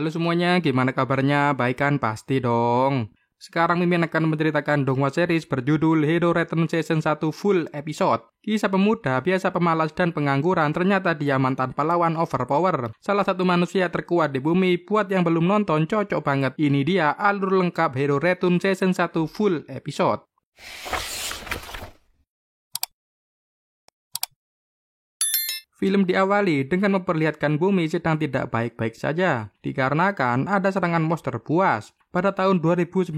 Halo semuanya, gimana kabarnya? Baik kan? Pasti dong. Sekarang Mimin akan menceritakan dongeng series berjudul Hero Return Season 1 Full Episode. Kisah pemuda biasa pemalas dan pengangguran, ternyata dia mantan pahlawan overpower. Salah satu manusia terkuat di bumi. Buat yang belum nonton, cocok banget. Ini dia alur lengkap Hero Return Season 1 Full Episode. Film diawali dengan memperlihatkan bumi sedang tidak baik-baik saja, dikarenakan ada serangan monster buas. Pada tahun 2093,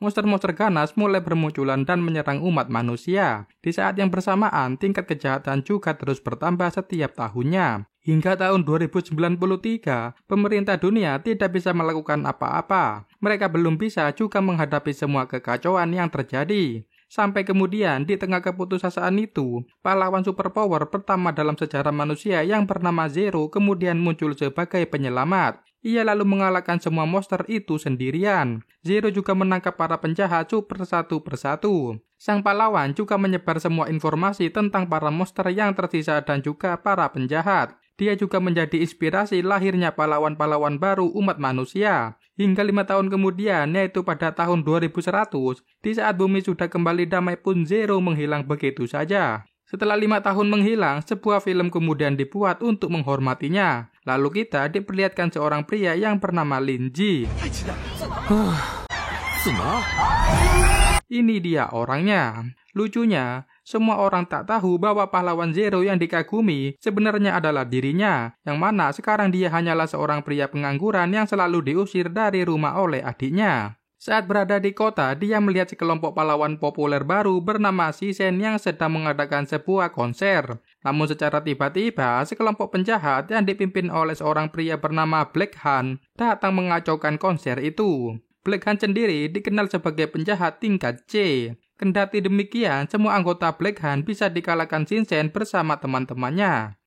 monster-monster ganas mulai bermunculan dan menyerang umat manusia. Di saat yang bersamaan, tingkat kejahatan juga terus bertambah setiap tahunnya. Hingga tahun 2093, pemerintah dunia tidak bisa melakukan apa-apa. Mereka belum bisa juga menghadapi semua kekacauan yang terjadi. Sampai kemudian di tengah keputusasaan itu, pahlawan superpower pertama dalam sejarah manusia yang bernama Zero kemudian muncul sebagai penyelamat. Ia lalu mengalahkan semua monster itu sendirian. Zero juga menangkap para penjahat super satu persatu. Sang pahlawan juga menyebar semua informasi tentang para monster yang tersisa dan juga para penjahat. Dia juga menjadi inspirasi lahirnya pahlawan-pahlawan baru umat manusia. Hingga 5 tahun kemudian, yaitu pada tahun 2100, di saat bumi sudah kembali damai pun Zero menghilang begitu saja. Setelah 5 tahun menghilang, sebuah film kemudian dibuat untuk menghormatinya. Lalu kita diperlihatkan seorang pria yang bernama Lin Ji. Ini dia orangnya. Lucunya, semua orang tak tahu bahwa pahlawan Zero yang dikagumi sebenarnya adalah dirinya, yang mana sekarang dia hanyalah seorang pria pengangguran yang selalu diusir dari rumah oleh adiknya. Saat berada di kota, dia melihat sekelompok pahlawan populer baru bernama Shisen yang sedang mengadakan sebuah konser. Namun secara tiba-tiba, sekelompok penjahat yang dipimpin oleh seorang pria bernama Black Han datang mengacaukan konser itu. Black Han sendiri dikenal sebagai penjahat tingkat C. Kendati demikian, semua anggota Black Han bisa dikalahkan Shisen bersama teman-temannya.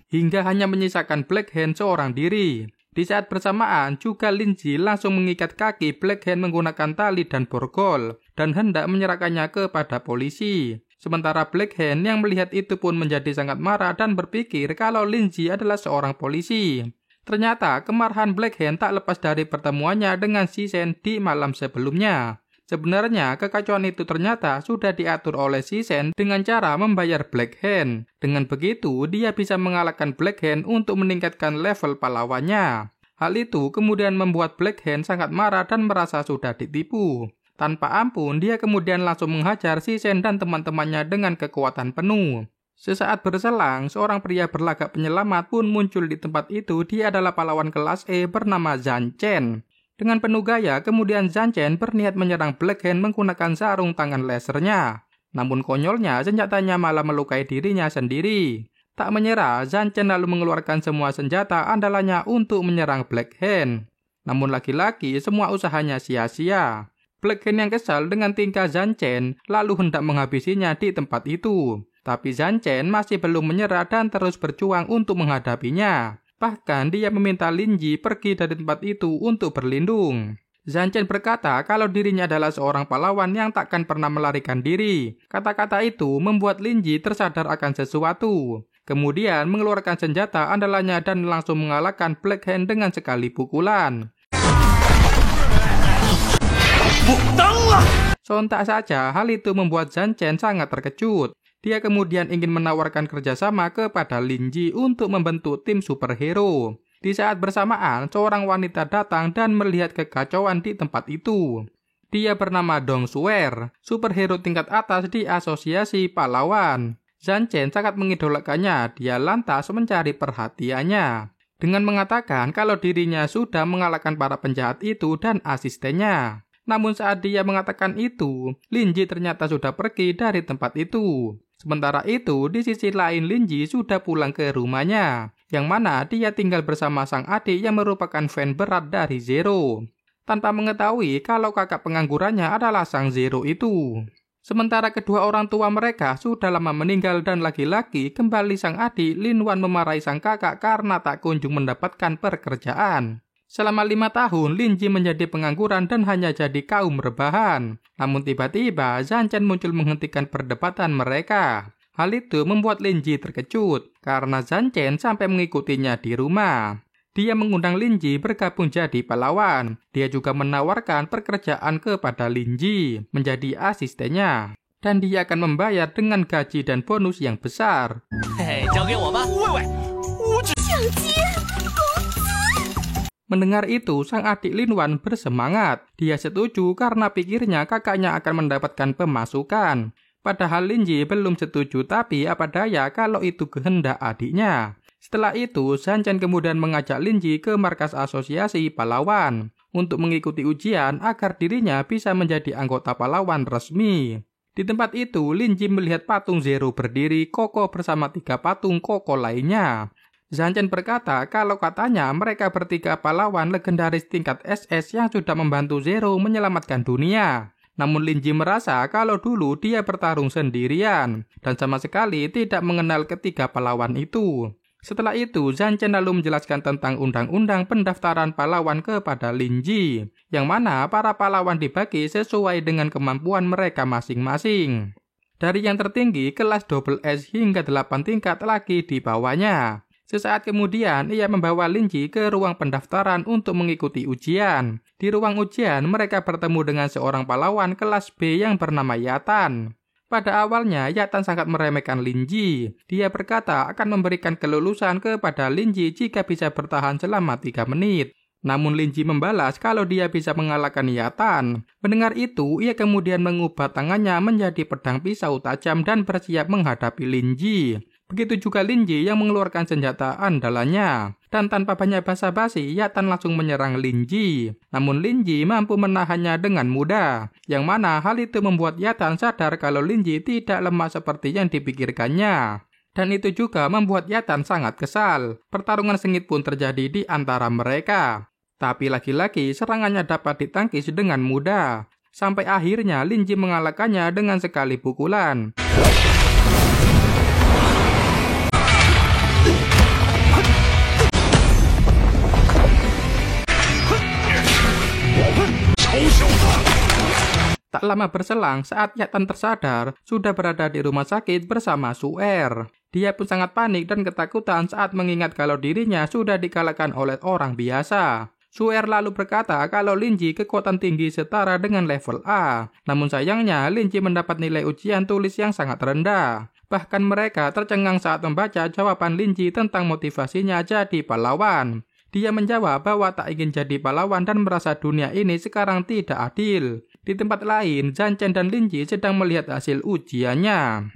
Hingga hanya menyisakan Black Han seorang diri. Di saat bersamaan, juga Lin Ji langsung mengikat kaki Black Han menggunakan tali dan borgol, dan hendak menyerahkannya kepada polisi. Sementara Black Han yang melihat itu pun menjadi sangat marah dan berpikir kalau Lin Ji adalah seorang polisi. Ternyata kemarahan Black Han tak lepas dari pertemuannya dengan Shisen di malam sebelumnya. Sebenarnya, kekacauan itu ternyata sudah diatur oleh Shisen dengan cara membayar Black Han. Dengan begitu, dia bisa mengalahkan Black Han untuk meningkatkan level pahlawannya. Hal itu kemudian membuat Black Han sangat marah dan merasa sudah ditipu. Tanpa ampun, dia kemudian langsung menghajar Shisen dan teman-temannya dengan kekuatan penuh. Sesaat berselang, seorang pria berlagak penyelamat pun muncul di tempat itu. Dia adalah pahlawan kelas E bernama Zhan Chen. Dengan penuh gaya, kemudian Zhan Chen berniat menyerang Black Han menggunakan sarung tangan lasernya. Namun konyolnya, senjatanya malah melukai dirinya sendiri. Tak menyerah, Zhan Chen lalu mengeluarkan semua senjata andalannya untuk menyerang Black Han. Namun lagi-lagi, semua usahanya sia-sia. Black Han yang kesal dengan tingkah Zhan Chen lalu hendak menghabisinya di tempat itu. Tapi Zhan Chen masih belum menyerah dan terus berjuang untuk menghadapinya. Bahkan dia meminta Lin Ji pergi dari tempat itu untuk berlindung. Zhan Chen berkata kalau dirinya adalah seorang pahlawan yang takkan pernah melarikan diri. Kata-kata itu membuat Lin Ji tersadar akan sesuatu. Kemudian mengeluarkan senjata andalannya dan langsung mengalahkan Black Han dengan sekali pukulan. Sontak saja hal itu membuat Zhan Chen sangat terkejut. Dia kemudian ingin menawarkan kerjasama kepada Lin Ji untuk membentuk tim superhero. Di saat bersamaan, seorang wanita datang dan melihat kekacauan di tempat itu. Dia bernama Dong Suer, superhero tingkat atas di asosiasi pahlawan. Zhan Chen sangat mengidolakannya, dia lantas mencari perhatiannya. Dengan mengatakan kalau dirinya sudah mengalahkan para penjahat itu dan asistennya. Namun saat dia mengatakan itu, Lin Ji ternyata sudah pergi dari tempat itu. Sementara itu, di sisi lain Lin Ji sudah pulang ke rumahnya, yang mana dia tinggal bersama sang adik yang merupakan fan berat dari Zero, tanpa mengetahui kalau kakak penganggurannya adalah sang Zero itu. Sementara kedua orang tua mereka sudah lama meninggal dan lagi-lagi kembali sang adik Lin Wan memarahi sang kakak karena tak kunjung mendapatkan pekerjaan. Selama 5 tahun, Lin Ji menjadi pengangguran dan hanya jadi kaum rebahan. Namun tiba-tiba, Zhan Chen muncul menghentikan perdebatan mereka. Hal itu membuat Lin Ji terkejut, karena Zhan Chen sampai mengikutinya di rumah. dia mengundang Lin Ji bergabung jadi pahlawan. Dia juga menawarkan pekerjaan kepada Lin Ji menjadi asistennya. Dan dia akan membayar dengan gaji dan bonus yang besar. Mendengar itu, sang adik Lin Wan bersemangat. Dia setuju karena pikirnya kakaknya akan mendapatkan pemasukan. Padahal Lin Ji belum setuju, tapi apa daya kalau itu kehendak adiknya. Setelah itu, Zhan Chen kemudian mengajak Lin Ji ke markas asosiasi pahlawan untuk mengikuti ujian agar dirinya bisa menjadi anggota pahlawan resmi. Di tempat itu, Lin Ji melihat patung Zero berdiri kokoh bersama 3 patung kokoh lainnya. Zhan Chen berkata kalau katanya mereka bertiga pahlawan legendaris tingkat SS yang sudah membantu Zero menyelamatkan dunia. Namun Lin Ji merasa kalau dulu dia bertarung sendirian dan sama sekali tidak mengenal ketiga pahlawan itu. Setelah itu, Zhan Chen lalu menjelaskan tentang undang-undang pendaftaran pahlawan kepada Lin Ji, yang mana para pahlawan dibagi sesuai dengan kemampuan mereka masing-masing. Dari yang tertinggi, kelas double S hingga 8 tingkat lagi di bawahnya. Sesaat kemudian, ia membawa Lin Ji ke ruang pendaftaran untuk mengikuti ujian. Di ruang ujian, mereka bertemu dengan seorang pahlawan kelas B yang bernama Yatan. Pada awalnya, Yatan sangat meremehkan Lin Ji. Dia berkata akan memberikan kelulusan kepada Lin Ji jika bisa bertahan selama 3 menit. Namun Lin Ji membalas kalau dia bisa mengalahkan Yatan. Mendengar itu, ia kemudian mengubah tangannya menjadi pedang pisau tajam dan bersiap menghadapi Lin Ji. Begitu juga Lin Ji yang mengeluarkan senjata andalannya. Dan tanpa banyak basa-basi, Yatan langsung menyerang Lin Ji. Namun Lin Ji mampu menahannya dengan mudah. Yang mana hal itu membuat Yatan sadar kalau Lin Ji tidak lemah seperti yang dipikirkannya. Dan itu juga membuat Yatan sangat kesal. Pertarungan sengit pun terjadi di antara mereka. Tapi lagi-lagi serangannya dapat ditangkis dengan mudah. Sampai akhirnya Lin Ji mengalahkannya dengan sekali pukulan. Tak lama berselang, saat Yatan tersadar, sudah berada di rumah sakit bersama Su'er. Dia pun sangat panik dan ketakutan saat mengingat kalau dirinya sudah dikalahkan oleh orang biasa. Su'er lalu berkata kalau Lin Ji kekuatan tinggi setara dengan level A. Namun sayangnya, Lin Ji mendapat nilai ujian tulis yang sangat rendah. Bahkan mereka tercengang saat membaca jawaban Lin Ji tentang motivasinya jadi pahlawan. Dia menjawab bahwa tak ingin jadi pahlawan dan merasa dunia ini sekarang tidak adil. Di tempat lain, Zhan Chen dan Lin Ji sedang melihat hasil ujiannya.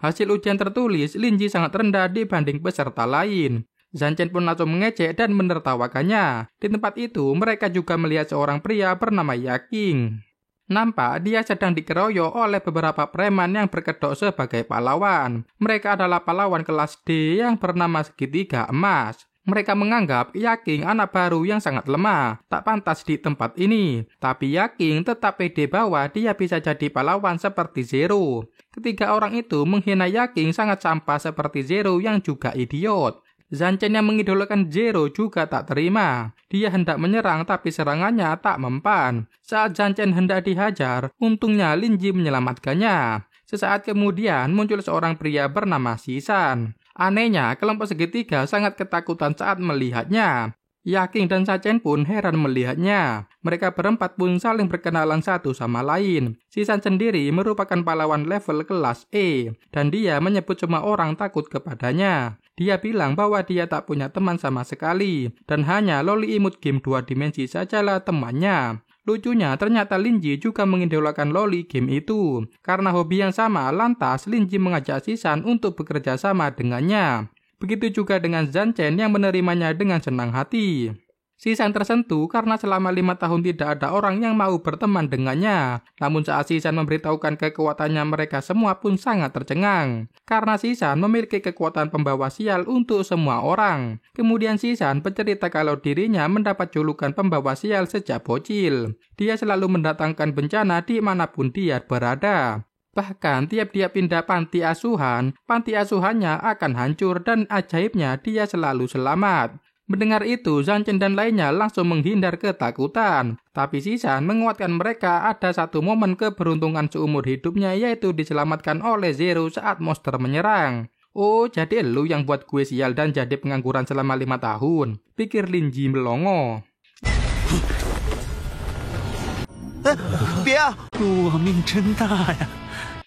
Hasil ujian tertulis, Lin Ji sangat rendah dibanding peserta lain. Zhan Chen pun langsung mengejek dan menertawakannya. Di tempat itu, mereka juga melihat seorang pria bernama Yaking. Nampak dia sedang dikeroyok oleh beberapa preman yang berkedok sebagai pahlawan. Mereka adalah pahlawan kelas D yang bernama Segitiga Emas. Mereka menganggap Yaking anak baru yang sangat lemah, tak pantas di tempat ini. Tapi Yaking tetap pede bahwa dia bisa jadi pahlawan seperti Zero. Ketiga orang itu menghina Yaking sangat sampah seperti Zero yang juga idiot. Zhan Chen yang mengidolakan Zero juga tak terima. Dia hendak menyerang tapi serangannya tak mempan. Saat Zhan Chen hendak dihajar, untungnya Lin Ji menyelamatkannya. Sesaat kemudian muncul seorang pria bernama Sisan. Anehnya, kelompok segitiga sangat ketakutan saat melihatnya. Yaking dan Zhan Chen pun heran melihatnya. Mereka berempat pun saling berkenalan satu sama lain. Sisan sendiri merupakan pahlawan level kelas E, dan dia menyebut semua orang takut kepadanya. Dia bilang bahwa dia tak punya teman sama sekali, dan hanya loli imut game 2 dimensi sajalah temannya. Lucunya, ternyata Lin Ji juga mengidolakan loli game itu. Karena hobi yang sama, lantas Lin Ji mengajak Sisan untuk bekerja sama dengannya. Begitu juga dengan Zhan Chen yang menerimanya dengan senang hati. Sisan tersentuh karena selama 5 tahun tidak ada orang yang mau berteman dengannya. Namun saat Sisan memberitahukan kekuatannya, mereka semua pun sangat tercengang. Karena Sisan memiliki kekuatan pembawa sial untuk semua orang. Kemudian Sisan bercerita kalau dirinya mendapat julukan pembawa sial sejak bocil. Dia selalu mendatangkan bencana dimanapun dia berada. Bahkan tiap dia pindah panti asuhannya akan hancur dan ajaibnya dia selalu selamat. Mendengar itu, Zhan Chen dan lainnya langsung menghindar ketakutan. Tapi Sisan menguatkan mereka ada satu momen keberuntungan seumur hidupnya, yaitu diselamatkan oleh Zero saat monster menyerang. Oh, jadi elu yang buat gue sial dan jadi pengangguran selama 5 tahun, pikir Lin Ji melongo.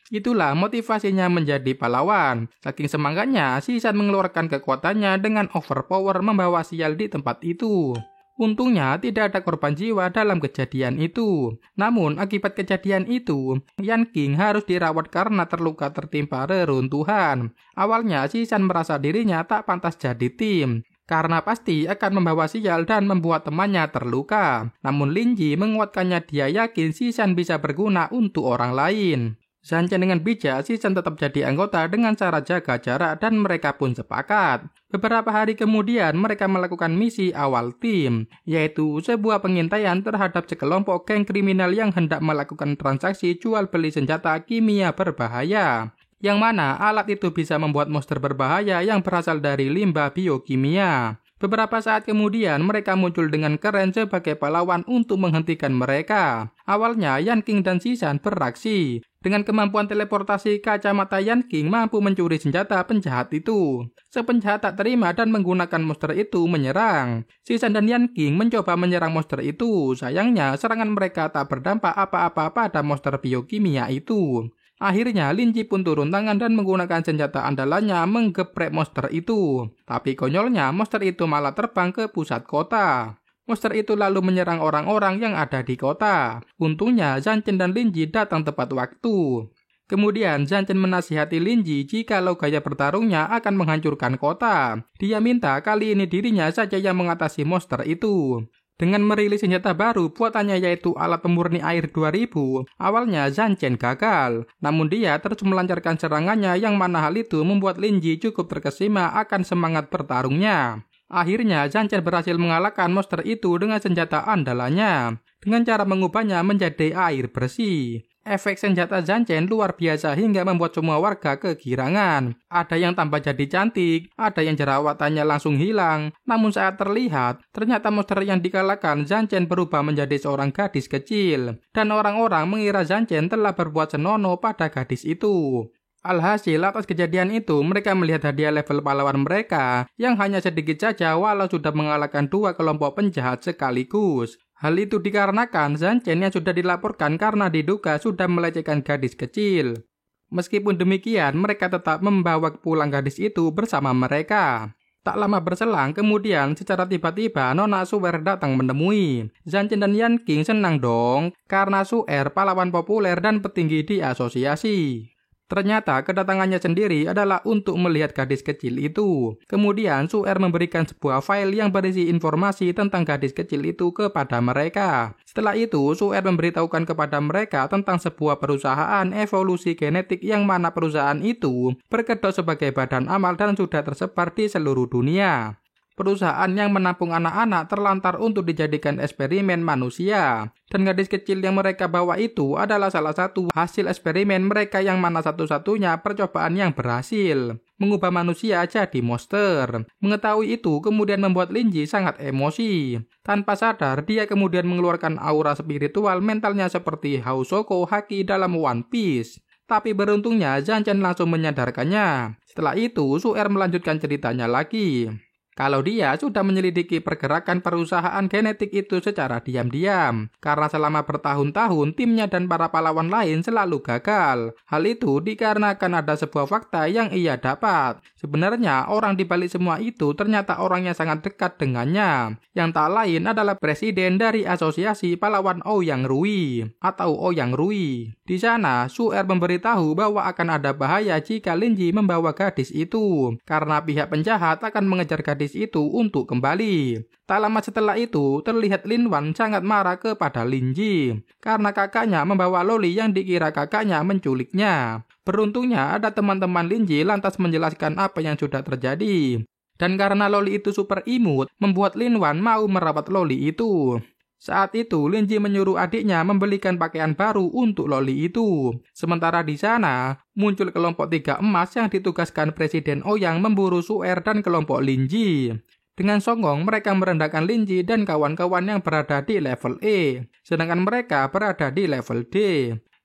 Itulah motivasinya menjadi pahlawan. Saking semangatnya, Si San mengeluarkan kekuatannya dengan overpower membawa sial di tempat itu. Untungnya tidak ada korban jiwa dalam kejadian itu. Namun akibat kejadian itu, Yan King harus dirawat karena terluka tertimpa reruntuhan. Awalnya Si San merasa dirinya tak pantas jadi tim, karena pasti akan membawa sial dan membuat temannya terluka. Namun Lin Ji menguatkannya, dia yakin Si San bisa berguna untuk orang lain. Zanchen dengan bijak, Si San tetap jadi anggota dengan cara jaga jarak dan mereka pun sepakat. Beberapa hari kemudian mereka melakukan misi awal tim, yaitu sebuah pengintaian terhadap sekelompok geng kriminal yang hendak melakukan transaksi jual beli senjata kimia berbahaya. Yang mana alat itu bisa membuat monster berbahaya yang berasal dari limbah biokimia. Beberapa saat kemudian mereka muncul dengan keren sebagai pahlawan untuk menghentikan mereka. Awalnya Yan King dan Si San beraksi. Dengan kemampuan teleportasi, kacamata Yan King mampu mencuri senjata penjahat itu. Si penjahat tak terima dan menggunakan monster itu menyerang. Si San dan Yan King mencoba menyerang monster itu. Sayangnya serangan mereka tak berdampak apa-apa pada monster biokimia itu. Akhirnya Lin Ji pun turun tangan dan menggunakan senjata andalannya menggeprek monster itu. Tapi konyolnya monster itu malah terbang ke pusat kota. Monster itu lalu menyerang orang-orang yang ada di kota. Untungnya Zanchen dan Lin Ji datang tepat waktu. Kemudian Zanchen menasihati Lin Ji jikalau gaya bertarungnya akan menghancurkan kota. Dia minta kali ini dirinya saja yang mengatasi monster itu. Dengan merilis senjata baru buatannya yaitu alat pemurni air 2000, awalnya Zanchen gagal. Namun dia terus melancarkan serangannya yang mana hal itu membuat Lin Ji cukup terkesima akan semangat bertarungnya. Akhirnya Zanchen berhasil mengalahkan monster itu dengan senjata andalannya, dengan cara mengubahnya menjadi air bersih. Efek senjata Zanchen luar biasa hingga membuat semua warga kegirangan. Ada yang tambah jadi cantik, ada yang jerawatannya langsung hilang. Namun saat terlihat, ternyata monster yang dikalahkan Zanchen berubah menjadi seorang gadis kecil. Dan orang-orang mengira Zanchen telah berbuat senonoh pada gadis itu. Alhasil atas kejadian itu, mereka melihat hadiah level pahlawan mereka yang hanya sedikit saja walau sudah mengalahkan 2 kelompok penjahat sekaligus. Hal itu dikarenakan Zanchen yang sudah dilaporkan karena diduga sudah melecehkan gadis kecil. Meskipun demikian, mereka tetap membawa pulang gadis itu bersama mereka. Tak lama berselang, kemudian secara tiba-tiba Nona Suer datang menemui. Zanchen dan Yan King senang dong, karena Suer pahlawan populer dan petinggi di asosiasi. Ternyata kedatangannya sendiri adalah untuk melihat gadis kecil itu. Kemudian Suer memberikan sebuah file yang berisi informasi tentang gadis kecil itu kepada mereka. Setelah itu Suer memberitahukan kepada mereka tentang sebuah perusahaan evolusi genetik yang mana perusahaan itu berkedok sebagai badan amal dan sudah tersebar di seluruh dunia. Perusahaan yang menampung anak-anak terlantar untuk dijadikan eksperimen manusia. Dan gadis kecil yang mereka bawa itu adalah salah satu hasil eksperimen mereka yang mana satu-satunya percobaan yang berhasil. Mengubah manusia jadi monster. Mengetahui itu kemudian membuat Lin Ji sangat emosi. Tanpa sadar dia kemudian mengeluarkan aura spiritual mentalnya seperti Hausoko Haki dalam One Piece. Tapi beruntungnya Zanchen langsung menyadarkannya. Setelah itu Suer melanjutkan ceritanya lagi. Kalau dia sudah menyelidiki pergerakan perusahaan genetik itu secara diam-diam. Karena selama bertahun-tahun timnya dan para pahlawan lain selalu gagal. Hal itu dikarenakan ada sebuah fakta yang ia dapat. Sebenarnya orang di balik semua itu ternyata orang yang sangat dekat dengannya. Yang tak lain adalah presiden dari asosiasi pahlawan Ouyang Rui atau Ouyang Rui. Di sana Suer memberitahu bahwa akan ada bahaya jika Lin Ji membawa gadis itu. Karena pihak penjahat akan mengejar gadis itu untuk kembali. Tak lama setelah itu, terlihat Lin Wan sangat marah kepada Lin Ji karena kakaknya membawa loli yang dikira kakaknya menculiknya. Beruntungnya ada teman-teman Lin Ji lantas menjelaskan apa yang sudah terjadi. Dan karena loli itu super imut, membuat Lin Wan mau merawat loli itu. Saat itu Lin Ji menyuruh adiknya membelikan pakaian baru untuk loli itu. Sementara di sana muncul kelompok 3 emas yang ditugaskan Presiden Ouyang memburu Suer dan kelompok Lin Ji. Dengan songong mereka merendahkan Lin Ji dan kawan-kawan yang berada di level E, sedangkan mereka berada di level D.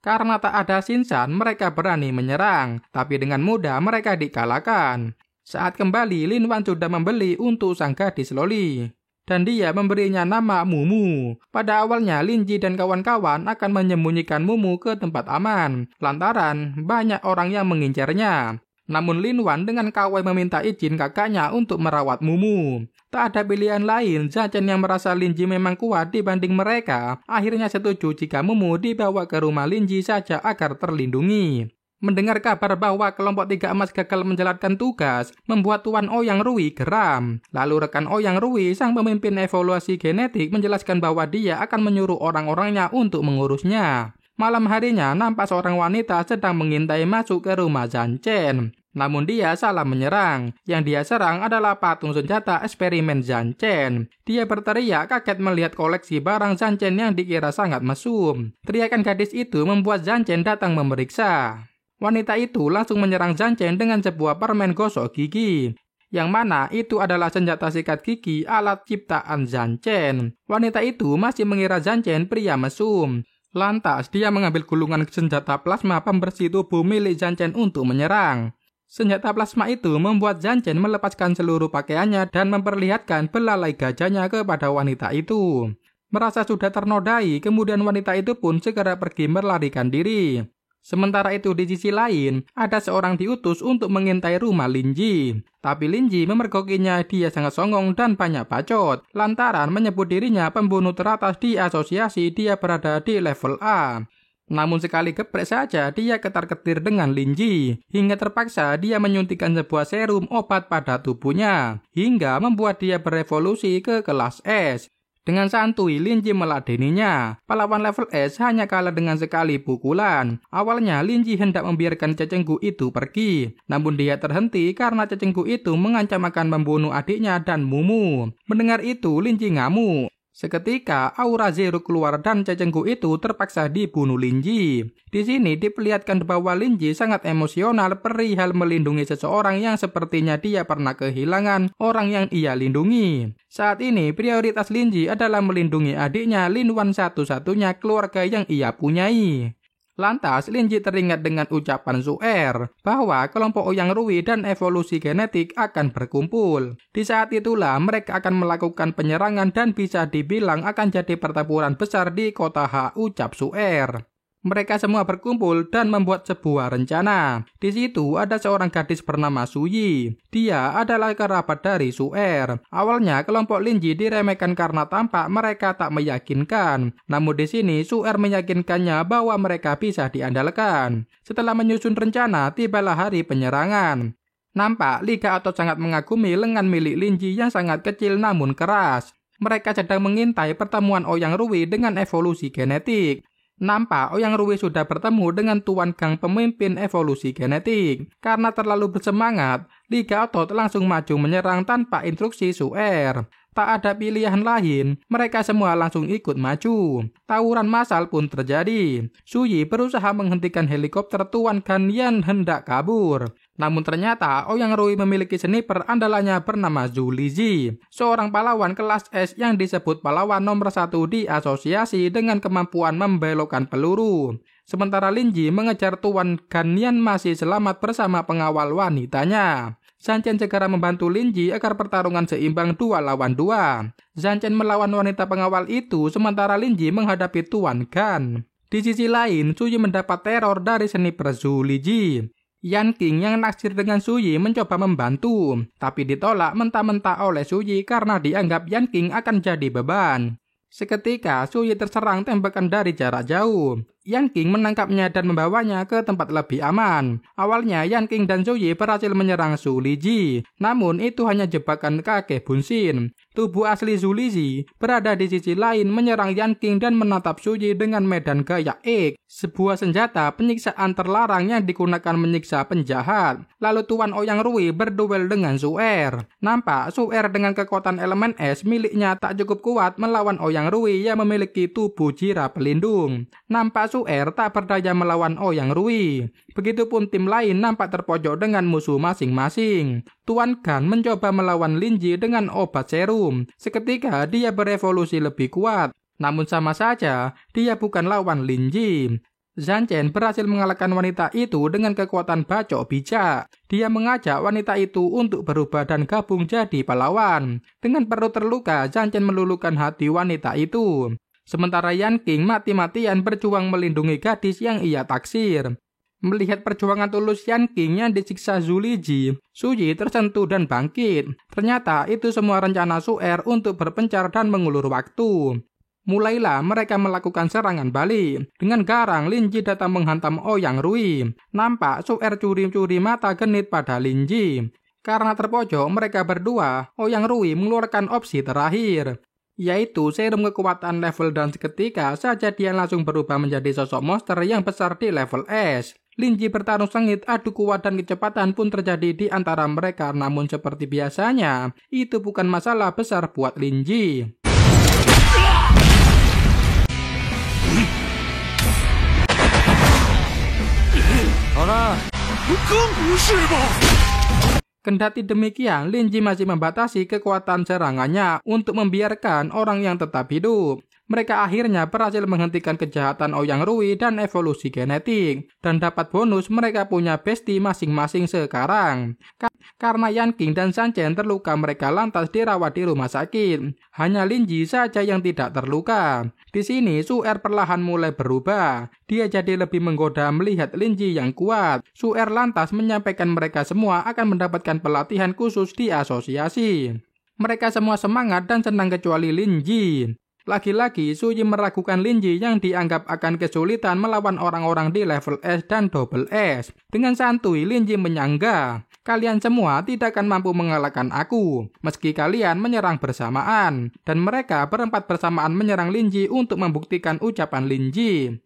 Karena tak ada Shinshan, mereka berani menyerang, tapi dengan mudah mereka dikalahkan. Saat kembali, Lin Wan sudah membeli untuk sang gadis loli. Dan dia memberinya nama Mumu. Pada awalnya, Lin Ji dan kawan-kawan akan menyembunyikan Mumu ke tempat aman, lantaran banyak orang yang mengincarnya. Namun Lin Wan dengan kawai meminta izin kakaknya untuk merawat Mumu. Tak ada pilihan lain, Zhan Chen yang merasa Lin Ji memang kuat dibanding mereka, akhirnya setuju jika Mumu dibawa ke rumah Lin Ji saja agar terlindungi. Mendengar kabar bahwa kelompok 3 emas gagal menjalankan tugas, membuat Tuan Ouyang Rui geram. Lalu rekan Ouyang Rui, sang pemimpin evaluasi genetik, menjelaskan bahwa dia akan menyuruh orang-orangnya untuk mengurusnya. Malam harinya, nampak seorang wanita sedang mengintai masuk ke rumah Zhan Chen. Namun dia salah menyerang. Yang dia serang adalah patung senjata eksperimen Zhan Chen. Dia berteriak kaget melihat koleksi barang Zhan Chen yang dikira sangat mesum. Teriakan gadis itu membuat Zhan Chen datang memeriksa. Wanita itu langsung menyerang Zhan Chen dengan sebuah permen gosok gigi. Yang mana itu adalah senjata sikat gigi alat ciptaan Zhan Chen. Wanita itu masih mengira Zhan Chen pria mesum. Lantas dia mengambil gulungan senjata plasma pembersih tubuh milik Zhan Chen untuk menyerang. Senjata plasma itu membuat Zhan Chen melepaskan seluruh pakaiannya dan memperlihatkan belalai gajahnya kepada wanita itu. Merasa sudah ternodai, kemudian wanita itu pun segera pergi melarikan diri. Sementara itu di sisi lain, ada seorang diutus untuk mengintai rumah Lin Ji. Tapi Lin Ji memergokinya, dia sangat songong dan banyak bacot. Lantaran menyebut dirinya pembunuh teratas di asosiasi, dia berada di level A. Namun sekali geprek saja dia ketar-ketir dengan Lin Ji. Hingga terpaksa dia menyuntikkan sebuah serum obat pada tubuhnya. Hingga membuat dia berevolusi ke kelas S. Dengan santuy Lin Ji meladeninya. Pahlawan level S hanya kalah dengan sekali pukulan. Awalnya Lin Ji hendak membiarkan cecenggu itu pergi. Namun dia terhenti karena cecenggu itu mengancam akan membunuh adiknya dan Mumu. Mendengar itu Lin Ji ngamuk. Seketika aura Zero keluar dan cecenggu itu terpaksa dibunuh Lin Ji. Di sini diperlihatkan bahwa Lin Ji sangat emosional perihal melindungi seseorang yang sepertinya dia pernah kehilangan orang yang ia lindungi. Saat ini prioritas Lin Ji adalah melindungi adiknya Lin Wan, satu-satunya keluarga yang ia punyai. Lantas Lin Ji teringat dengan ucapan Su'er bahwa kelompok Ouyang Rui dan evolusi genetik akan berkumpul. Di saat itulah mereka akan melakukan penyerangan dan bisa dibilang akan jadi pertempuran besar di kota Ha, ucap Su'er. Mereka semua berkumpul dan membuat sebuah rencana. Di situ ada seorang gadis bernama Suyi. Dia adalah kerabat dari Su'er. Awalnya kelompok Lin Ji diremehkan karena tampak mereka tak meyakinkan. Namun di sini Su'er meyakinkannya bahwa mereka bisa diandalkan. Setelah menyusun rencana, tibalah hari penyerangan. Nampak Liga Otot sangat mengagumi lengan milik Lin Ji yang sangat kecil namun keras. Mereka sedang mengintai pertemuan Ouyang Rui dengan evolusi genetik. Nampak Ouyang Rui sudah bertemu dengan Tuan Gang pemimpin evolusi genetik. Karena terlalu bersemangat, Liga Otot langsung maju menyerang tanpa instruksi Su'er. Tak ada pilihan lain, mereka semua langsung ikut maju. Tawuran massal pun terjadi. Suyi berusaha menghentikan helikopter Tuan Gan yang hendak kabur. Namun ternyata Ouyang Rui memiliki sniper andalannya bernama Zhu Lizi, seorang pahlawan kelas S yang disebut pahlawan nomor 1 di asosiasi dengan kemampuan membelokkan peluru. Sementara Lin Ji mengejar Tuan Gan yang masih selamat bersama pengawal wanitanya. Zhan Chen segera membantu Lin Ji agar pertarungan seimbang 2 lawan 2. Zhan Chen melawan wanita pengawal itu sementara Lin Ji menghadapi Tuan Gan. Di sisi lain, Suyi mendapat teror dari sniper Zhu Lizi. Yan Qing yang naksir dengan Suyi mencoba membantu, tapi ditolak mentah-mentah oleh Suyi karena dianggap Yan Qing akan jadi beban. Seketika Suyi terserang tembakan dari jarak jauh. Yan Qing menangkapnya dan membawanya ke tempat lebih aman. Awalnya Yan Qing dan Suyi berhasil menyerang Zhu Lizi, namun itu hanya jebakan kakek Bunsin. Tubuh asli Zhu Lizi berada di sisi lain menyerang Yan Qing dan menatap Suyi dengan medan gaya X, sebuah senjata penyiksaan terlarang yang digunakan menyiksa penjahat. Lalu Tuan Ouyang Rui berduel dengan Su'er. Nampak Su'er dengan kekuatan elemen es miliknya tak cukup kuat melawan Ouyang Rui yang memiliki tubuh jira pelindung. Nampak Su'er tak berdaya melawan Ouyang Rui. Begitupun tim lain nampak terpojok dengan musuh masing-masing. Tuan Gan mencoba melawan Lin Ji dengan obat serum. Seketika dia berevolusi lebih kuat. Namun sama saja, dia bukan lawan Lin Ji. Zhang Chen berhasil mengalahkan wanita itu dengan kekuatan bacok bijak. Dia mengajak wanita itu untuk berubah dan gabung jadi pahlawan. Dengan perut terluka, Zhang Chen meluluhkan hati wanita itu. Sementara Yan Qing mati-matian berjuang melindungi gadis yang ia taksir. Melihat perjuangan tulus Yan Qing yang disiksa Zhu Liji, Su Yi tersentuh dan bangkit. Ternyata itu semua rencana Su Er untuk berpencar dan mengulur waktu. Mulailah mereka melakukan serangan balik. Dengan garang, Lin Ji datang menghantam Ouyang Rui. Nampak Su Er curi-curi mata genit pada Lin Ji. Karena terpojok mereka berdua, Ouyang Rui mengeluarkan opsi terakhir, yaitu serum kekuatan level dan seketika saja dia langsung berubah menjadi sosok monster yang besar di level S. Lin Ji bertarung sengit, adu kuat dan kecepatan pun terjadi di antara mereka, namun seperti biasanya, itu bukan masalah besar buat Lin Ji. Kendati demikian, Lin Ji masih membatasi kekuatan serangannya untuk membiarkan orang yang tetap hidup. Mereka akhirnya berhasil menghentikan kejahatan Ouyang Rui dan evolusi genetik. Dan dapat bonus mereka punya bestie masing-masing sekarang. Karena Yan Qing dan Zhang Chen terluka, mereka lantas dirawat di rumah sakit. Hanya Lin Ji saja yang tidak terluka. Di sini Su Er perlahan mulai berubah. Dia jadi lebih menggoda melihat Lin Ji yang kuat. Su Er lantas menyampaikan mereka semua akan mendapatkan pelatihan khusus di asosiasi. Mereka semua semangat dan senang kecuali Lin Ji. Lagi-lagi Su Yi meragukan Lin Ji yang dianggap akan kesulitan melawan orang-orang di level S dan double S. Dengan santuy Lin Ji menyangga, "Kalian semua tidak akan mampu mengalahkan aku, meski kalian menyerang bersamaan." Dan mereka berempat bersamaan menyerang Lin Ji untuk membuktikan ucapan Lin Ji.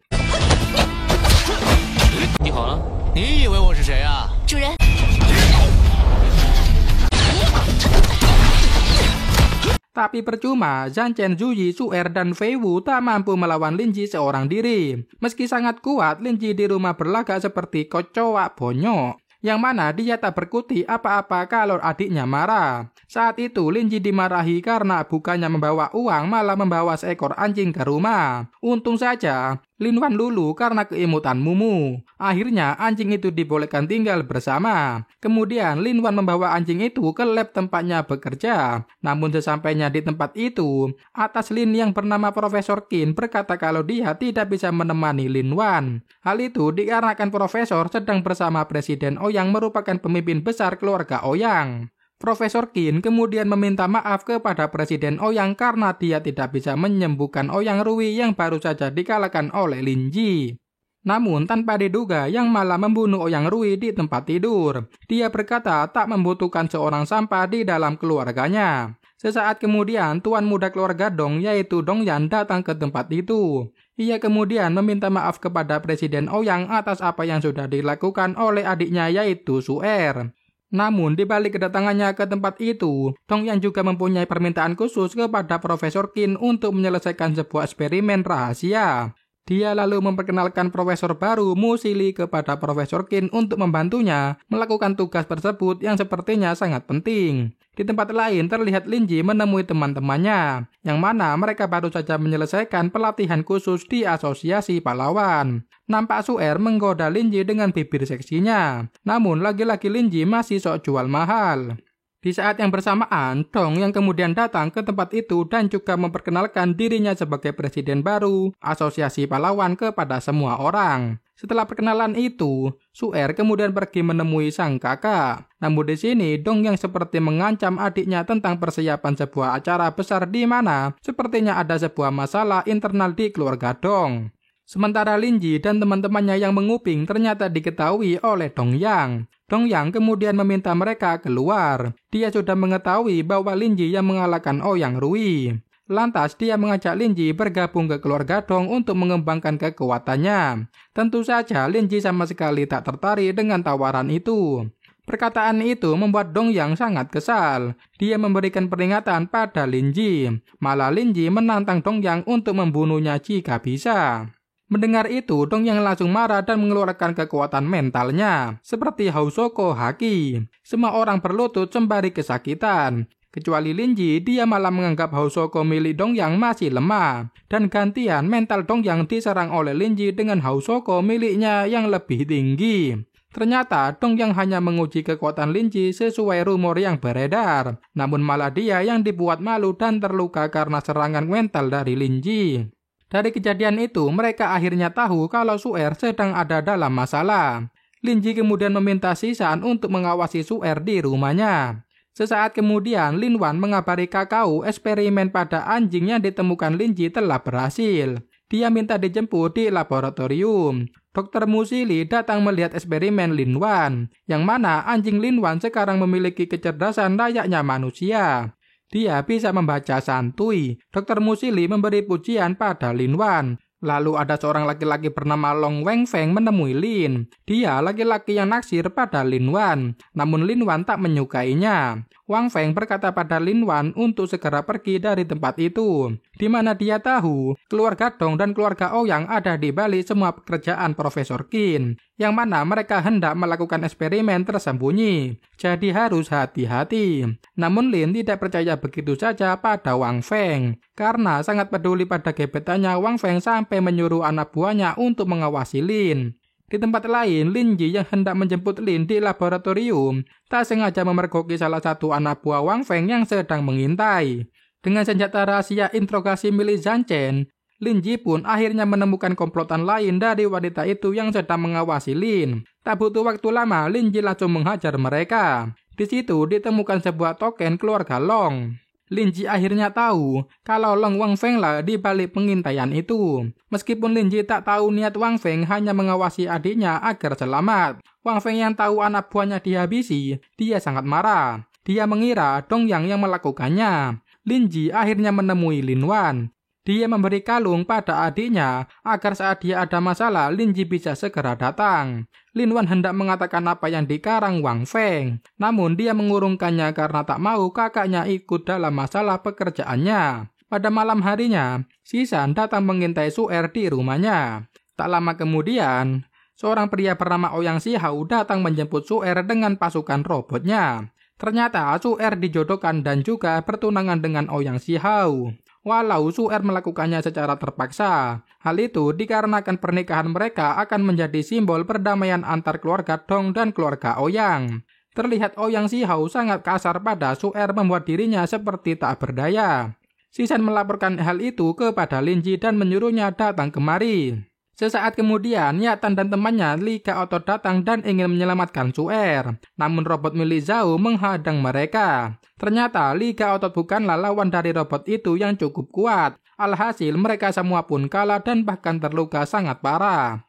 Tapi percuma, Zhang Chen, Zhu Yi, Su Er, dan Fei Wu tak mampu melawan Lin Ji seorang diri. Meski sangat kuat, Lin Ji di rumah berlagak seperti kecoak bonyok, yang mana dia tak berkutik apa-apa kalau adiknya marah. Saat itu Lin Ji dimarahi karena bukannya membawa uang, malah membawa seekor anjing ke rumah. Untung saja Lin Wan lulu karena keimutan Mumu. Akhirnya anjing itu dibolehkan tinggal bersama. Kemudian Lin Wan membawa anjing itu ke lab tempatnya bekerja. Namun sesampainya di tempat itu, atas Lin yang bernama Profesor Qin berkata kalau dia tidak bisa menemani Lin Wan. Hal itu dikarenakan Profesor sedang bersama Presiden Ouyang merupakan pemimpin besar keluarga Ouyang. Profesor Qin kemudian meminta maaf kepada Presiden Ouyang karena dia tidak bisa menyembuhkan Ouyang Rui yang baru saja dikalahkan oleh Lin Ji. Namun tanpa diduga yang malah membunuh Ouyang Rui di tempat tidur. Dia berkata tak membutuhkan seorang sampah di dalam keluarganya. Sesaat kemudian tuan muda keluarga Dong yaitu Dong Yan datang ke tempat itu. Ia kemudian meminta maaf kepada Presiden Ouyang atas apa yang sudah dilakukan oleh adiknya yaitu Su Er. Namun di balik kedatangannya ke tempat itu, Dong Yan juga mempunyai permintaan khusus kepada Profesor Qin untuk menyelesaikan sebuah eksperimen rahasia. Dia lalu memperkenalkan profesor baru Mu Xili kepada Profesor Qin untuk membantunya melakukan tugas tersebut yang sepertinya sangat penting. Di tempat lain terlihat Lin Ji menemui teman-temannya, yang mana mereka baru saja menyelesaikan pelatihan khusus di asosiasi pahlawan. Nampak Su Er menggoda Lin Ji dengan bibir seksinya, namun lagi-lagi Lin Ji masih sok jual mahal. Di saat yang bersamaan, Dong yang kemudian datang ke tempat itu dan juga memperkenalkan dirinya sebagai presiden baru asosiasi pahlawan kepada semua orang. Setelah perkenalan itu, Su Er kemudian pergi menemui sang kakak. Namun di sini Dong yang seperti mengancam adiknya tentang persiapan sebuah acara besar di mana sepertinya ada sebuah masalah internal di keluarga Dong. Sementara Lin Ji dan teman-temannya yang menguping ternyata diketahui oleh Dong Yang. Dong Yang kemudian meminta mereka keluar. Dia sudah mengetahui bahwa Lin Ji yang mengalahkan Ouyang Rui. Lantas dia mengajak Lin Ji bergabung ke keluarga Dong untuk mengembangkan kekuatannya. Tentu saja Lin Ji sama sekali tak tertarik dengan tawaran itu. Perkataan itu membuat Dong Yang sangat kesal. Dia memberikan peringatan pada Lin Ji. Malah Lin Ji menantang Dong Yang untuk membunuhnya jika bisa. Mendengar itu, Dong Yang langsung marah dan mengeluarkan kekuatan mentalnya, seperti Hausoko Haki. Semua orang berlutut sembari kesakitan. Kecuali Linji, dia malah menganggap Hausoko milik Dongyang masih lemah. Dan gantian mental Dongyang diserang oleh Linji dengan Hausoko miliknya yang lebih tinggi. Ternyata Dongyang hanya menguji kekuatan Linji sesuai rumor yang beredar. Namun malah dia yang dibuat malu dan terluka karena serangan mental dari Linji. Dari kejadian itu, mereka akhirnya tahu kalau Su'er sedang ada dalam masalah. Linji kemudian meminta Shisan untuk mengawasi Su'er di rumahnya. Sesaat kemudian, Lin Wan mengabari Kakao eksperimen pada anjing yang ditemukan Linji telah berhasil. Dia minta dijemput di laboratorium. Dr. Musili datang melihat eksperimen Lin Wan, yang mana anjing Lin Wan sekarang memiliki kecerdasan layaknya manusia. Dia bisa membaca santuy. Dr. Musili memberi pujian pada Lin Wan. Lalu ada seorang laki-laki bernama Long Wengfeng menemui Lin. Dia laki-laki yang naksir pada Lin Wan. Namun Lin Wan tak menyukainya. Wang Feng berkata pada Lin Wan untuk segera pergi dari tempat itu, di mana dia tahu keluarga Dong dan keluarga Ouyang ada di balik semua pekerjaan Profesor Qin, yang mana mereka hendak melakukan eksperimen tersembunyi. Jadi harus hati-hati. Namun Lin tidak percaya begitu saja pada Wang Feng, karena sangat peduli pada gebetannya. Wang Feng sampai menyuruh anak buahnya untuk mengawasi Lin. Di tempat lain, Linji yang hendak menjemput Lin di laboratorium tak sengaja memergoki salah satu anak buah Wang Feng yang sedang mengintai. Dengan senjata rahasia interogasi milik Zhang Chen, Linji pun akhirnya menemukan komplotan lain dari wanita itu yang sedang mengawasi Lin. Tak butuh waktu lama, Linji langsung menghajar mereka. Di situ ditemukan sebuah token keluarga Long. Linji akhirnya tahu kalau Long Wangfeng lah di balik pengintaian itu. Meskipun Linji tak tahu niat Wang Feng hanya mengawasi adiknya agar selamat. Wang Feng yang tahu anak buahnya dihabisi, dia sangat marah. Dia mengira Dongyang yang melakukannya. Linji akhirnya menemui Lin Wan. Dia memberi kalung pada adiknya agar saat dia ada masalah, Linji bisa segera datang. Lin Wan hendak mengatakan apa yang dikarang Wang Feng, namun dia mengurungkannya karena tak mau kakaknya ikut dalam masalah pekerjaannya. Pada malam harinya, Shisan datang mengintai Su'er di rumahnya. Tak lama kemudian, seorang pria bernama Ouyang Shihao datang menjemput Su'er dengan pasukan robotnya. Ternyata Su'er dijodohkan dan juga bertunangan dengan Ouyang Shihao. Walau Su'er melakukannya secara terpaksa, hal itu dikarenakan pernikahan mereka akan menjadi simbol perdamaian antar keluarga Dong dan keluarga Ouyang. Terlihat Ouyang Shihao sangat kasar pada Su'er membuat dirinya seperti tak berdaya. Shisan melaporkan hal itu kepada Linji dan menyuruhnya datang kemari. Sesaat kemudian, Yatan dan temannya Li Gaotot datang dan ingin menyelamatkan Su'er. Namun robot milik Zhao menghadang mereka. Ternyata Li Gaotot bukanlah lawan dari robot itu yang cukup kuat. Alhasil mereka semua pun kalah dan bahkan terluka sangat parah.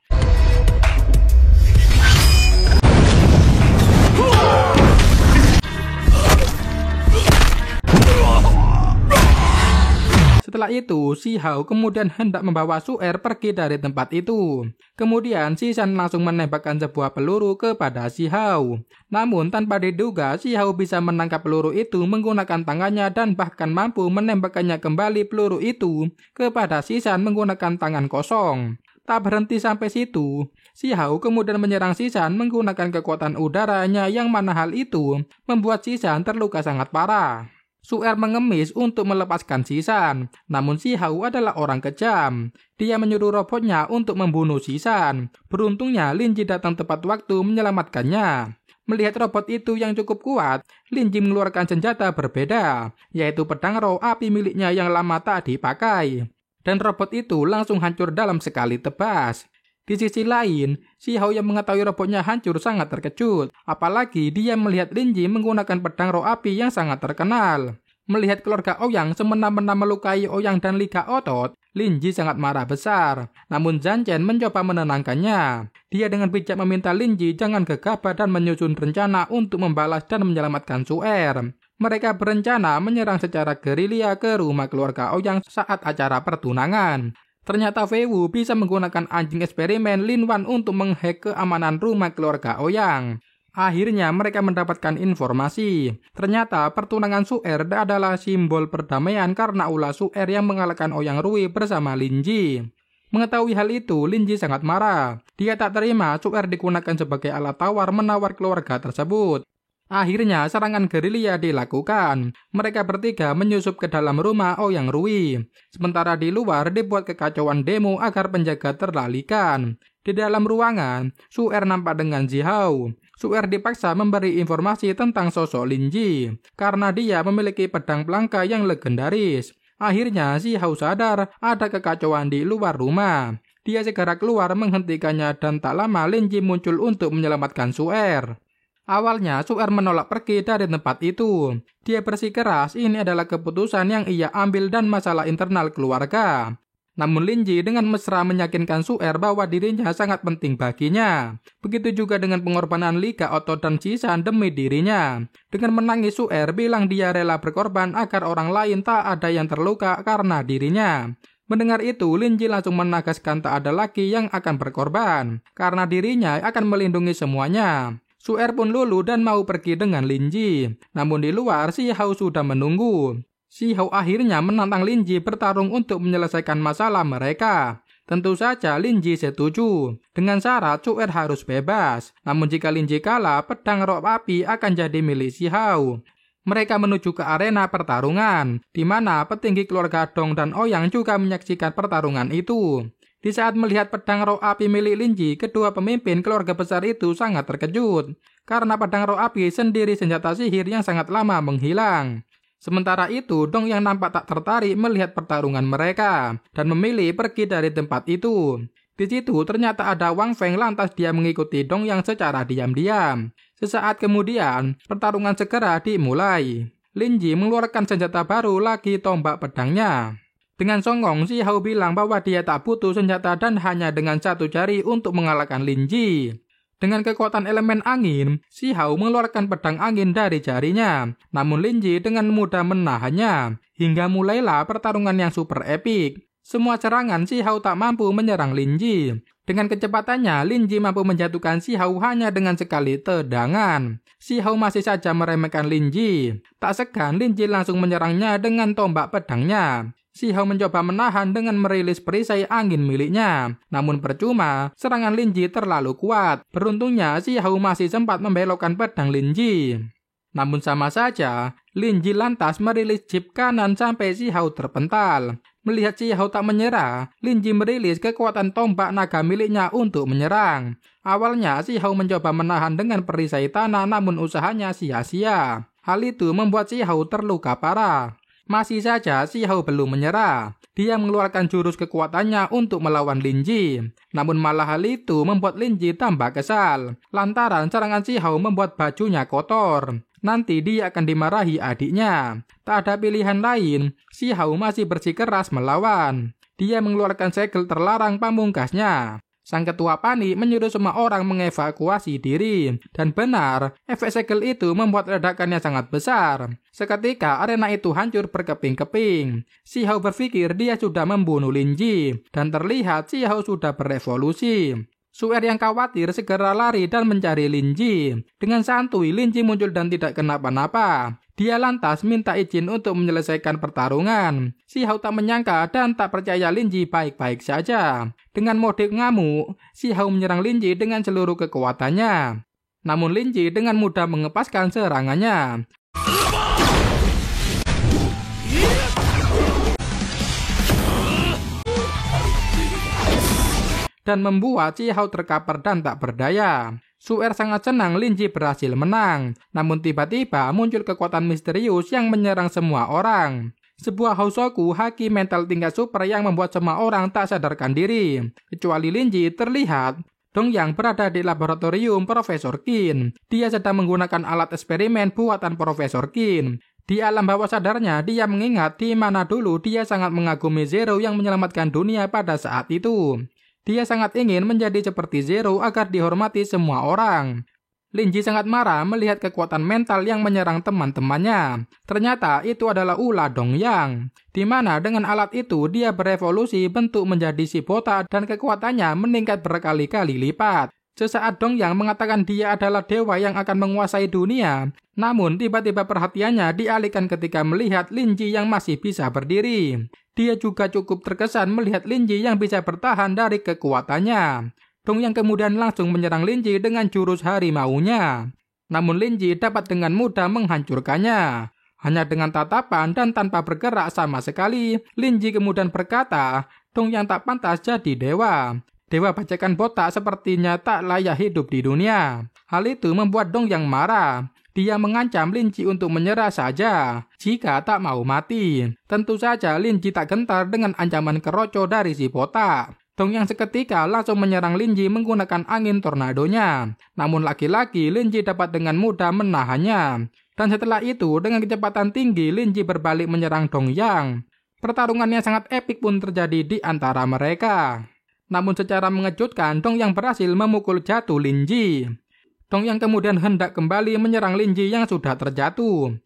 Setelah itu, Shihao kemudian hendak membawa Su'er pergi dari tempat itu. Kemudian Shisan langsung menembakkan sebuah peluru kepada Shihao. Namun tanpa diduga, Shihao bisa menangkap peluru itu menggunakan tangannya dan bahkan mampu menembakkannya kembali peluru itu kepada Shisan menggunakan tangan kosong. Tak berhenti sampai situ, Shihao kemudian menyerang Shisan menggunakan kekuatan udaranya yang mana hal itu membuat Shisan terluka sangat parah. Su'er mengemis untuk melepaskan Shisan, namun Shihao adalah orang kejam. Dia menyuruh robotnya untuk membunuh Shisan. Beruntungnya Linji datang tepat waktu menyelamatkannya. Melihat robot itu yang cukup kuat, Linji mengeluarkan senjata berbeda, yaitu pedang roh api miliknya yang lama tak dipakai. Dan robot itu langsung hancur dalam sekali tebas. Di sisi lain, Shihao yang mengetahui robotnya hancur sangat terkejut. Apalagi dia melihat Linji menggunakan pedang roh api yang sangat terkenal. Melihat keluarga Ouyang semena-mena melukai Ouyang dan Li Gaotot, Linji sangat marah besar. Namun Zhang Chen mencoba menenangkannya. Dia dengan bijak meminta Linji jangan gegabah dan menyusun rencana untuk membalas dan menyelamatkan Su'er. Mereka berencana menyerang secara gerilya ke rumah keluarga Ouyang saat acara pertunangan. Ternyata Fei Wu bisa menggunakan anjing eksperimen Lin Wan untuk menghack keamanan rumah keluarga Ouyang. Akhirnya mereka mendapatkan informasi. Ternyata pertunangan Su'er adalah simbol perdamaian karena ulah Su'er yang mengalahkan Ouyang Rui bersama Linji. Mengetahui hal itu, Linji sangat marah. Dia tak terima Su'er digunakan sebagai alat tawar menawar keluarga tersebut. Akhirnya serangan gerilya dilakukan. Mereka bertiga menyusup ke dalam rumah Ouyang Rui. Sementara di luar dibuat kekacauan demo agar penjaga terlalaikan. Di dalam ruangan, Su Er nampak dengan Ji Hao. Su Er dipaksa memberi informasi tentang sosok Lin Ji karena dia memiliki pedang pelangka yang legendaris. Akhirnya Ji Hao sadar ada kekacauan di luar rumah. Dia segera keluar menghentikannya dan tak lama Lin Ji muncul untuk menyelamatkan Su Er. Awalnya Su Er menolak pergi dari tempat itu. Dia bersikeras ini adalah keputusan yang ia ambil dan masalah internal keluarga. Namun Lin Ji dengan mesra meyakinkan Su Er bahwa dirinya sangat penting baginya. Begitu juga dengan pengorbanan Li Gaoto dan Ji San demi dirinya. Dengan menangis Su Er bilang dia rela berkorban agar orang lain tak ada yang terluka karena dirinya. Mendengar itu, Lin Ji langsung menegaskan tak ada lagi yang akan berkorban karena dirinya akan melindungi semuanya. Su Er pun luluh dan mau pergi dengan Lin Ji. Namun di luar, Ji Hao sudah menunggu. Ji Hao akhirnya menantang Lin Ji bertarung untuk menyelesaikan masalah mereka. Tentu saja Lin Ji setuju. Dengan syarat Su Er harus bebas. Namun jika Lin Ji kalah, pedang roh api akan jadi milik Ji Hao. Mereka menuju ke arena pertarungan, di mana petinggi keluarga Dong dan Ouyang juga menyaksikan pertarungan itu. Di saat melihat pedang roh api milik Lin Ji, kedua pemimpin keluarga besar itu sangat terkejut. Karena pedang roh api sendiri senjata sihir yang sangat lama menghilang. Sementara itu, Dong yang nampak tak tertarik melihat pertarungan mereka dan memilih pergi dari tempat itu. Di situ ternyata ada Wang Feng, lantas dia mengikuti Dong yang secara diam-diam. Sesaat kemudian, pertarungan segera dimulai. Lin Ji mengeluarkan senjata baru lagi, tombak pedangnya. Dengan songong, Ji Hao bilang bahwa dia tak butuh senjata dan hanya dengan satu jari untuk mengalahkan Lin Ji. Dengan kekuatan elemen angin, Ji Hao mengeluarkan pedang angin dari jarinya. Namun Lin Ji dengan mudah menahannya. Hingga mulailah pertarungan yang super epik. Semua serangan Ji Hao tak mampu menyerang Lin Ji. Dengan kecepatannya, Lin Ji mampu menjatuhkan Ji Hao hanya dengan sekali tendangan. Ji Hao masih saja meremehkan Lin Ji. Tak segan, Lin Ji langsung menyerangnya dengan tombak pedangnya. Ji Hao mencoba menahan dengan merilis perisai angin miliknya. Namun percuma, serangan Lin Ji terlalu kuat. Beruntungnya, Ji Hao masih sempat membelokkan pedang Lin Ji. Namun sama saja, Lin Ji lantas merilis jib kanan sampai Ji Hao terpental. Melihat Ji Hao tak menyerah, Lin Ji merilis kekuatan tombak naga miliknya untuk menyerang. Awalnya, Ji Hao mencoba menahan dengan perisai tanah, namun usahanya sia-sia. Hal itu membuat Ji Hao terluka parah. Masih saja Ji Hao belum menyerah. Dia mengeluarkan jurus kekuatannya untuk melawan Lin Ji. Namun malah hal itu membuat Lin Ji tambah kesal. Lantaran serangan Ji Hao membuat bajunya kotor. Nanti dia akan dimarahi adiknya. Tak ada pilihan lain, Ji Hao masih bersikeras melawan. Dia mengeluarkan segel terlarang pamungkasnya. Sang ketua panik menyuruh semua orang mengevakuasi diri. Dan benar, efek segel itu membuat ledakannya sangat besar. Seketika arena itu hancur berkeping-keping. Ji Hao berpikir dia sudah membunuh Lin Ji. Dan terlihat Ji Hao sudah berevolusi. Su Er yang khawatir segera lari dan mencari Lin Ji. Dengan santuy Lin Ji muncul dan tidak kenapa-napa. Dia lantas minta izin untuk menyelesaikan pertarungan. Ji Hao tak menyangka dan tak percaya Lin Ji baik-baik saja. Dengan mode ngamuk, Ji Hao menyerang Lin Ji dengan seluruh kekuatannya. Namun Lin Ji dengan mudah mengepaskan serangannya. Dan membuat Ji Hao terkapar dan tak berdaya. Su Er sangat senang Lin Ji berhasil menang. Namun tiba-tiba muncul kekuatan misterius yang menyerang semua orang. Sebuah Hosoku, haki mental tingkat super yang membuat semua orang tak sadarkan diri. Kecuali Lin Ji terlihat. Dong yang berada di laboratorium Profesor Qin. Dia sedang menggunakan alat eksperimen buatan Profesor Qin. Di alam bawah sadarnya, dia mengingat di mana dulu dia sangat mengagumi Zero yang menyelamatkan dunia pada saat itu. Dia sangat ingin menjadi seperti Zero agar dihormati semua orang. Lin Ji sangat marah melihat kekuatan mental yang menyerang teman-temannya. Ternyata itu adalah ulah Dongyang. Di mana dengan alat itu dia berevolusi bentuk menjadi si botak dan kekuatannya meningkat berkali-kali lipat. Sesaat Dongyang mengatakan dia adalah dewa yang akan menguasai dunia. Namun tiba-tiba perhatiannya dialihkan ketika melihat Lin Ji yang masih bisa berdiri. Dia juga cukup terkesan melihat Lin Ji yang bisa bertahan dari kekuatannya. Dongyang kemudian langsung menyerang Lin Ji dengan jurus harimaunya. Namun Lin Ji dapat dengan mudah menghancurkannya. Hanya dengan tatapan dan tanpa bergerak sama sekali, Lin Ji kemudian berkata, Dong Yang tak pantas jadi dewa. Dewa bajakan botak sepertinya tak layak hidup di dunia. Hal itu membuat Dong Yang marah. Dia mengancam Lin Ji untuk menyerah saja jika tak mau mati. Tentu saja Lin Ji tak gentar dengan ancaman keroco dari si botak. Dong Yang seketika langsung menyerang Lin Ji menggunakan angin tornadonya. Namun lagi-lagi Lin Ji dapat dengan mudah menahannya. Dan setelah itu dengan kecepatan tinggi Lin Ji berbalik menyerang Dong Yang. Pertarungan yang sangat epik pun terjadi di antara mereka. Namun secara mengejutkan Dong Yang berhasil memukul jatuh Lin Ji. Dong Yang kemudian hendak kembali menyerang Lin Ji yang sudah terjatuh.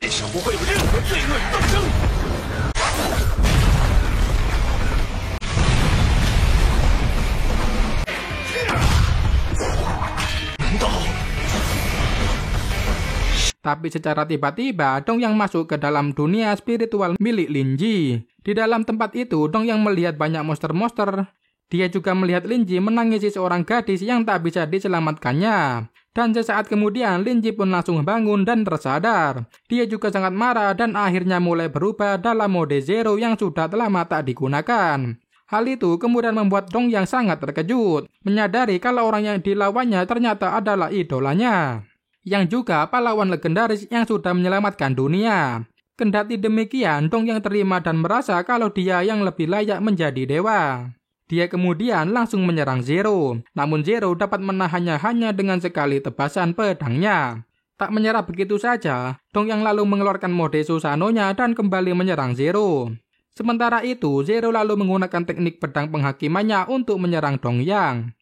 Tapi secara tiba-tiba Dong Yang masuk ke dalam dunia spiritual milik Lin Ji. Di dalam tempat itu Dong Yang melihat banyak monster-monster. Dia juga melihat Lin Ji menangisi seorang gadis yang tak bisa diselamatkannya. Dan sesaat kemudian Lin Ji pun langsung bangun dan tersadar. Dia juga sangat marah dan akhirnya mulai berubah dalam mode Zero yang sudah lama tak digunakan. Hal itu kemudian membuat Dong Yang sangat terkejut, menyadari kalau orang yang dilawannya ternyata adalah idolanya, yang juga pahlawan legendaris yang sudah menyelamatkan dunia. Kendati demikian, Dong Yang terima dan merasa kalau dia yang lebih layak menjadi dewa. Dia kemudian langsung menyerang Zero, namun Zero dapat menahannya hanya dengan sekali tebasan pedangnya. Tak menyerah begitu saja, Dong Yang lalu mengeluarkan mode Susanoo-nya dan kembali menyerang Zero. Sementara itu, Zero lalu menggunakan teknik pedang penghakimannya untuk menyerang Dong Yang.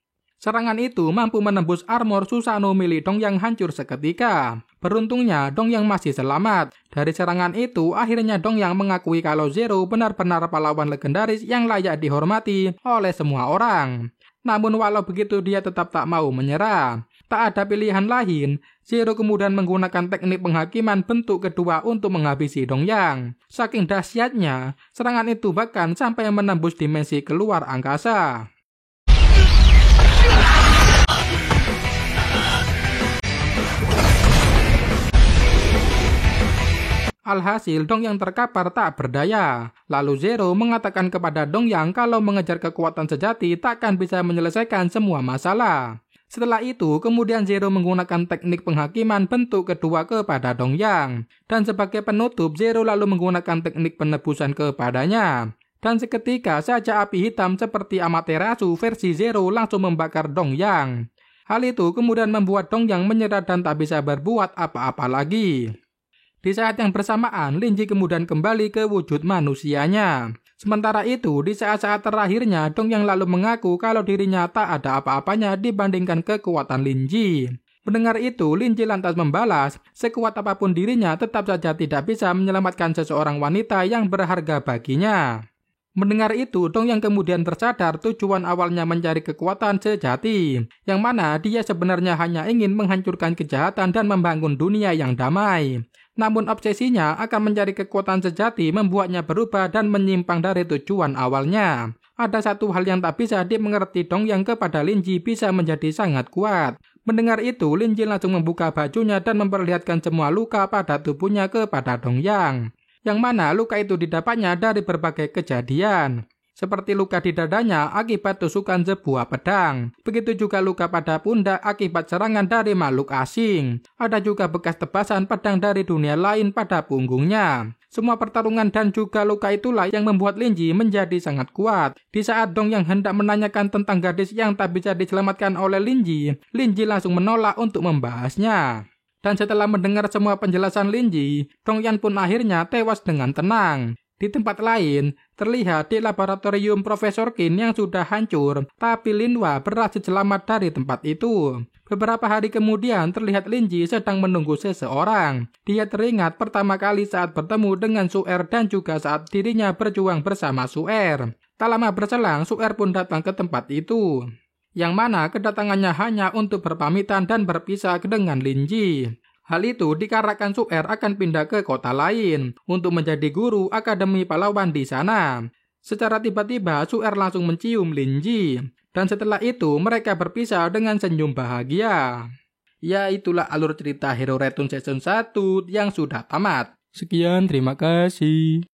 Serangan itu mampu menembus armor Susanoo milik Dong Yang hancur seketika. Beruntungnya Dong Yang masih selamat. Dari serangan itu akhirnya Dong Yang mengakui kalau Zero benar-benar pahlawan legendaris yang layak dihormati oleh semua orang. Namun walau begitu dia tetap tak mau menyerah. Tak ada pilihan lain, Zero kemudian menggunakan teknik penghakiman bentuk kedua untuk menghabisi Dong Yang. Saking dahsyatnya, serangan itu bahkan sampai menembus dimensi keluar angkasa. Alhasil Dong Yang terkapar tak berdaya. Lalu Zero mengatakan kepada Dong Yang kalau mengejar kekuatan sejati takkan bisa menyelesaikan semua masalah. Setelah itu kemudian Zero menggunakan teknik penghakiman bentuk kedua kepada Dong Yang. Dan sebagai penutup Zero lalu menggunakan teknik penebusan kepadanya. Dan seketika saja api hitam seperti Amaterasu versi Zero langsung membakar Dong Yang. Hal itu kemudian membuat Dong Yang menyerah dan tak bisa berbuat apa-apa lagi. Di saat yang bersamaan, Lin Ji kemudian kembali ke wujud manusianya. Sementara itu, di saat-saat terakhirnya, Dong Yang lalu mengaku kalau dirinya tak ada apa-apanya dibandingkan kekuatan Lin Ji. Mendengar itu, Lin Ji lantas membalas, sekuat apapun dirinya tetap saja tidak bisa menyelamatkan seseorang wanita yang berharga baginya. Mendengar itu, Dong Yang kemudian tersadar tujuan awalnya mencari kekuatan sejati, yang mana dia sebenarnya hanya ingin menghancurkan kejahatan dan membangun dunia yang damai. Namun obsesinya akan mencari kekuatan sejati membuatnya berubah dan menyimpang dari tujuan awalnya. Ada satu hal yang tak bisa dimengerti Dong Yang kepada Lin Ji bisa menjadi sangat kuat. Mendengar itu, Lin Ji langsung membuka bajunya dan memperlihatkan semua luka pada tubuhnya kepada Dong Yang. Yang mana luka itu didapatnya dari berbagai kejadian. Seperti luka di dadanya akibat tusukan sebuah pedang. Begitu juga luka pada pundak akibat serangan dari makhluk asing. Ada juga bekas tebasan pedang dari dunia lain pada punggungnya. Semua pertarungan dan juga luka itulah yang membuat Lin Ji menjadi sangat kuat. Di saat Dong Yang hendak menanyakan tentang gadis yang tak bisa diselamatkan oleh Lin Ji langsung menolak untuk membahasnya. Dan setelah mendengar semua penjelasan Lin Ji, Dong Yang pun akhirnya tewas dengan tenang. Di tempat lain, terlihat di laboratorium Profesor Qin yang sudah hancur, tapi Lin Hua berhasil selamat dari tempat itu. Beberapa hari kemudian terlihat Lin Ji sedang menunggu seseorang. Dia teringat pertama kali saat bertemu dengan Su Er dan juga saat dirinya berjuang bersama Su Er. Tak lama berselang, Su Er pun datang ke tempat itu. Yang mana kedatangannya hanya untuk berpamitan dan berpisah dengan Lin Ji. Hal itu dikarenakan Su Er akan pindah ke kota lain untuk menjadi guru akademi pahlawan di sana. Secara tiba-tiba Su Er langsung mencium Lin Ji. Dan setelah itu mereka berpisah dengan senyum bahagia. Ya itulah alur cerita Hero Return Season 1 yang sudah tamat. Sekian, terima kasih.